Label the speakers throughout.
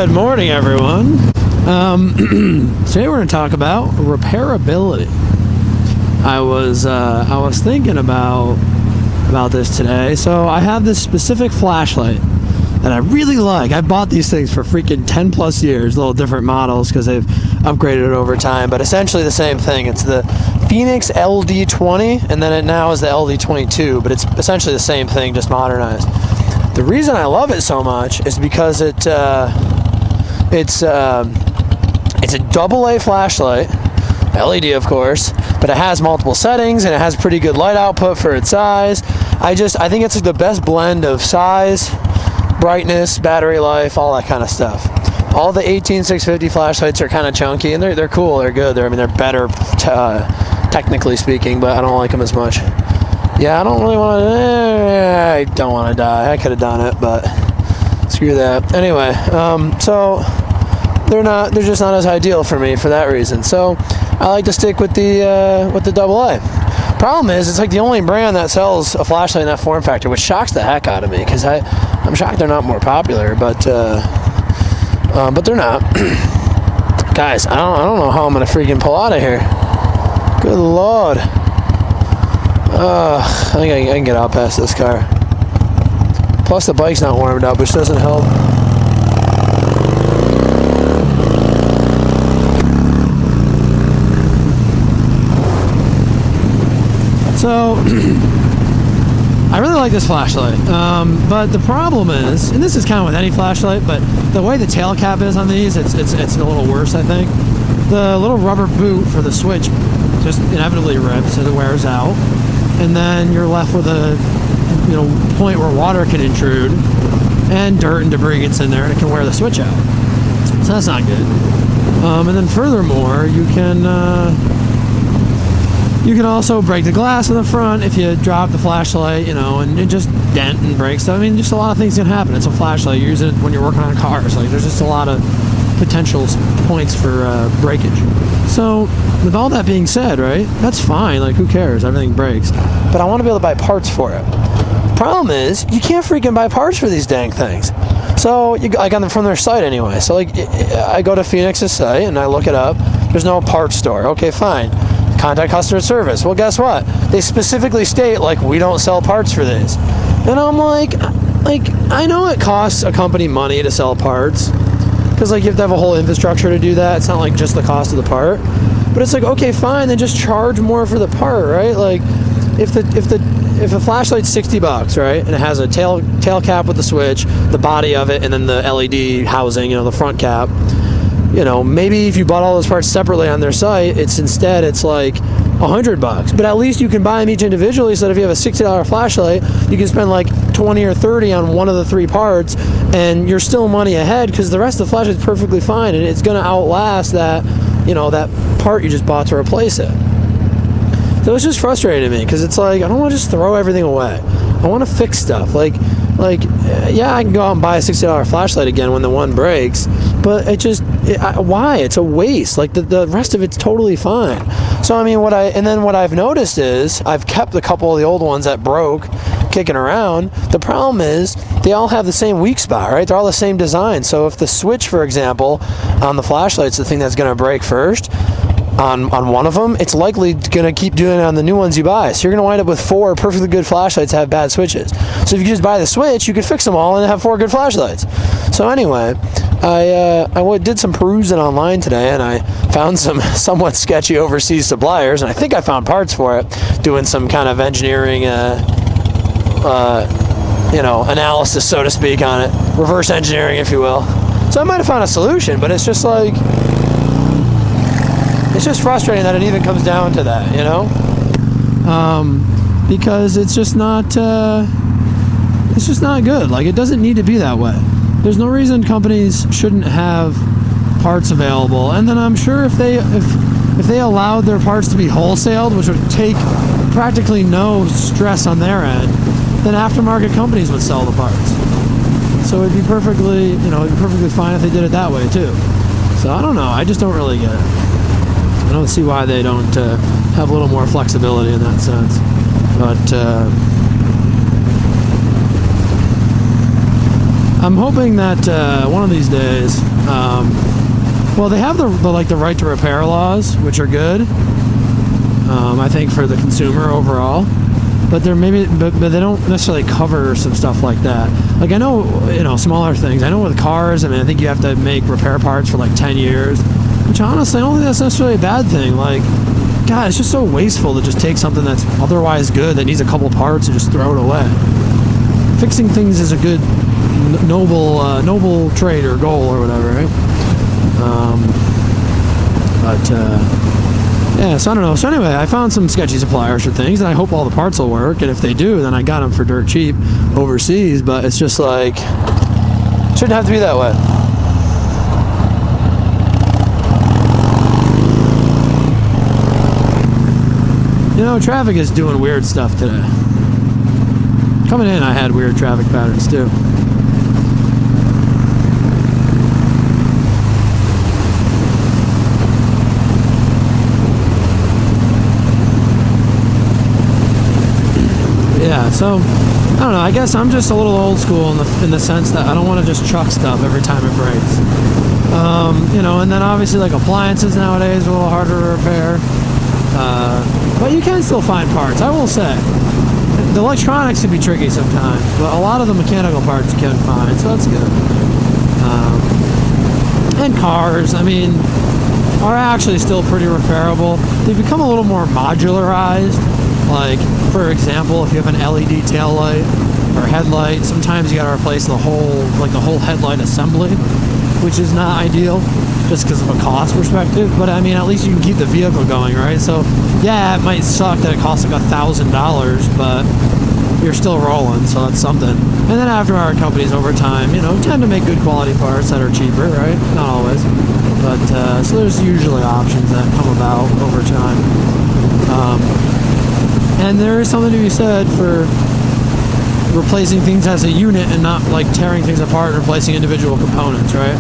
Speaker 1: Good morning, everyone. Today we're going to talk about repairability. I was thinking about this today. So I have this specific flashlight that I really like. I bought these things for freaking 10 plus years, little different models because they've upgraded it over time, but essentially the same thing. It's the Phoenix LD20, and then it now is the LD22, but it's essentially the same thing, just modernized. The reason I love it so much is because it's a AA flashlight, LED of course, but it has multiple settings and it has pretty good light output for its size. I think it's the best blend of size, brightness, battery life, all that kind of stuff. All the 18650 flashlights are kind of chunky, and they're cool, they're good. They're better technically speaking, but I don't like them as much. Yeah, I don't want to die. I could have done it, but screw that. Anyway, so they're just not as ideal for me for that reason. So I like to stick with the AA. Problem is, it's like the only brand that sells a flashlight in that form factor, which shocks the heck out of me because I'm shocked they're not more popular, but they're not. Guys, I don't know how I'm gonna freaking pull out of here. Good Lord. I think I can get out past this car. Plus the bike's not warmed up, which doesn't help. So, I really like this flashlight, but the problem is, and this is kind of with any flashlight, but the way the tail cap is on these, it's a little worse, I think. The little rubber boot for the switch just inevitably rips and it wears out, and then you're left with a point where water can intrude, and dirt and debris gets in there, and it can wear the switch out. So that's not good. And then furthermore, you can also break the glass in the front if you drop the flashlight, and it just dent and break stuff. I mean, just a lot of things can happen. It's a flashlight. You use it when you're working on cars. Like, there's just a lot of potential points for breakage. So, with all that being said, right, that's fine. Like, who cares? Everything breaks. But I want to be able to buy parts for it. Problem is, you can't freaking buy parts for these dang things. So, I got them from their site anyway. So, like, I go to Phoenix's site and I look it up. There's no parts store. Okay, fine. Contact customer service. Well, guess what? They specifically state, like, we don't sell parts for this. And I'm like, I know it costs a company money to sell parts, because, like, you have to have a whole infrastructure to do that. It's not like just the cost of the part. But it's like, okay, fine, then just charge more for the part, right? Like, if a flashlight's $60, right, and it has a tail cap with the switch, the body of it, and then the LED housing, the front cap. Maybe if you bought all those parts separately on their site, it's like $100, but at least you can buy them each individually, so that if you have a $60 flashlight, you can spend like 20 or 30 on one of the three parts, and you're still money ahead because the rest of the flashlight's perfectly fine, and it's going to outlast that, that part you just bought to replace it. So it's just frustrating to me because it's like, I don't want to just throw everything away. I want to fix stuff. Yeah, I can go out and buy a $60 flashlight again when the one breaks, but why? It's a waste. Like, the rest of it's totally fine. So I mean, what I've noticed is I've kept a couple of the old ones that broke kicking around. The problem is they all have the same weak spot, right? They're all the same design. So if the switch, for example, on the flashlight's the thing that's going to break first, on one of them, it's likely going to keep doing it on the new ones you buy. So you're going to wind up with 4 perfectly good flashlights that have bad switches. So if you just buy the switch, you could fix them all and have 4 good flashlights. So anyway, I did some perusing online today, and I found some somewhat sketchy overseas suppliers, and I think I found parts for it, doing some kind of engineering analysis, so to speak, on it. Reverse engineering, if you will. So I might have found a solution, but it's just like, it's just frustrating that it even comes down to that, because it's just not good. Like, it doesn't need to be that way. There's no reason companies shouldn't have parts available. And then I'm sure if they allowed their parts to be wholesaled, which would take practically no stress on their end, then aftermarket companies would sell the parts. So it'd be perfectly fine if they did it that way too. So I don't know. I just don't really get it. I don't see why they don't have a little more flexibility in that sense. But I'm hoping that one of these days, well, they have the like the right to repair laws, which are good. I think for the consumer overall, but they're but they don't necessarily cover some stuff like that. Like I know, smaller things. I know with cars, I mean, I think you have to make repair parts for like 10 years, which honestly, I don't think that's necessarily a bad thing. Like, God, it's just so wasteful to just take something that's otherwise good that needs a couple parts and just throw it away. Fixing things is a good, noble trade or goal or whatever, right? Yeah, so I don't know. So anyway, I found some sketchy suppliers for things, and I hope all the parts will work. And if they do, then I got them for dirt cheap overseas. But it's just like, shouldn't have to be that way. Traffic is doing weird stuff today. Coming in, I had weird traffic patterns too. Yeah, so I don't know. I guess I'm just a little old school in the sense that I don't want to just chuck stuff every time it breaks. And then obviously like appliances nowadays are a little harder to repair. But you can still find parts, I will say. The electronics can be tricky sometimes, but a lot of the mechanical parts you can find, so that's good. And cars, I mean, are actually still pretty repairable. They've become a little more modularized. Like, for example, if you have an LED tail light or headlight, sometimes you gotta replace the whole headlight assembly, which is not ideal just because of a cost perspective. But I mean, at least you can keep the vehicle going, right? So yeah, it might suck that it costs like $1,000, but you're still rolling, so that's something. And then aftermarket companies over time, tend to make good quality parts that are cheaper, right? Not always, but so there's usually options that come about over time. And there is something to be said for replacing things as a unit and not like tearing things apart and replacing individual components, right?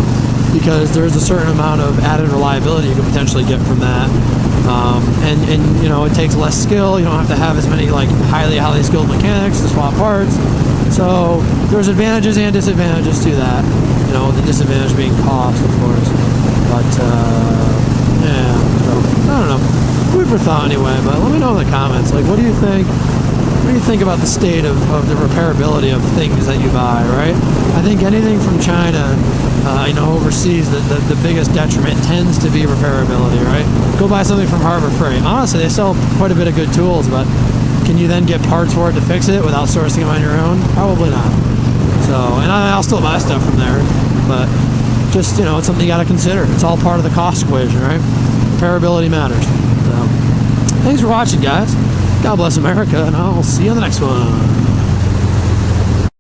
Speaker 1: Because there's a certain amount of added reliability you can potentially get from that. And it takes less skill. You don't have to have as many like highly skilled mechanics to swap parts. So there's advantages and disadvantages to that. The disadvantage being cost, of course. But yeah, so I don't know. Food for thought anyway. But let me know in the comments. Like, what do you think? What do you think about the state of the repairability of things that you buy, right? I think anything from China, overseas, the biggest detriment tends to be repairability, right? Go buy something from Harbor Freight. Honestly, they sell quite a bit of good tools, but can you then get parts for it to fix it without sourcing them on your own? Probably not. So, and I'll still buy stuff from there, but just, it's something you got to consider. It's all part of the cost equation, right? Repairability matters. So, thanks for watching, guys. God bless America, and I'll see you on the next one.